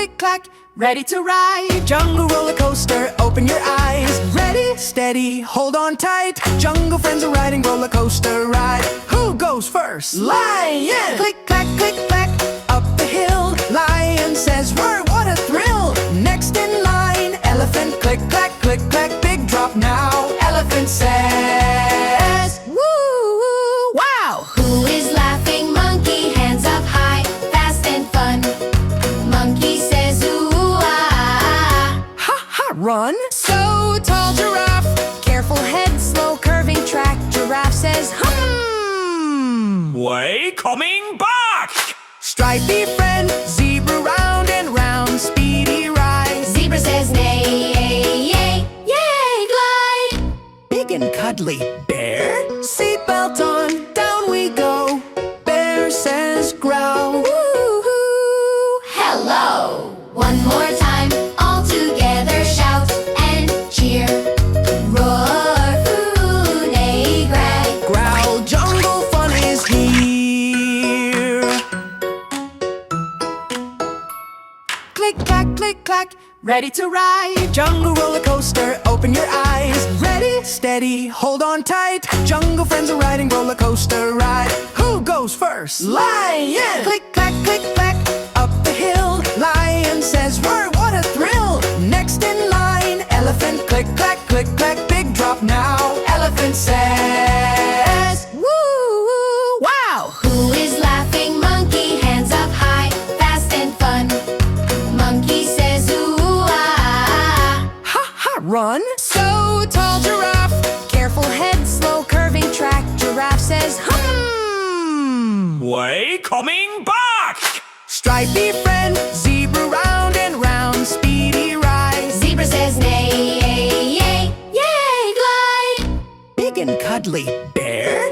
click, clack, ready to ride. Jungle roller coaster, open your eyes. Ready, steady, hold on tight. Jungle friends are riding roller coaster ride. Who goes first? Lion! Click, clack, up the hill. Lion says, roar, what a thrill. Next in line, elephant, click, clack, big drop now. Elephant says, woo, wow. Who is laughing? Monkey, hands up high, fast and fun. Monkey says, ooh, ah. Ha ha, run. So tall, giraffe, careful head, slow curving track. Giraffe says, Way coming back! Stripey friend, zebra round and round, speedy ride. Zebra says, nay, yay, yay, glide. Big and cuddly bear, seatbelt on, down we go. Bear says, growl. Woo-hoo. Hello. One more time, all together shout and cheer. Roar, hoo, neigh, grag. Growl, jungle fun is here. Click, clack, ready to ride. Jungle roller coaster, open your eyes. Ready, steady, hold on tight. Jungle friends are riding roller coaster ride. Who goes first? Lion! Click, clack, up the hill. Lion says, roar, what a thrill. Next in line, elephant, click, clack, big drop now. Elephant says, woo, wow. Who is laughing? Monkey, hands up high, fast and fun. Monkey says, ooh, ah. Ha ha, run. So tall, giraffe, careful head, slow curving track. Giraffe says, Way coming back! Stripey friend, zebra round and round, speedy ride. Zebra says, nay, yay, yay, glide. Big and cuddly bear,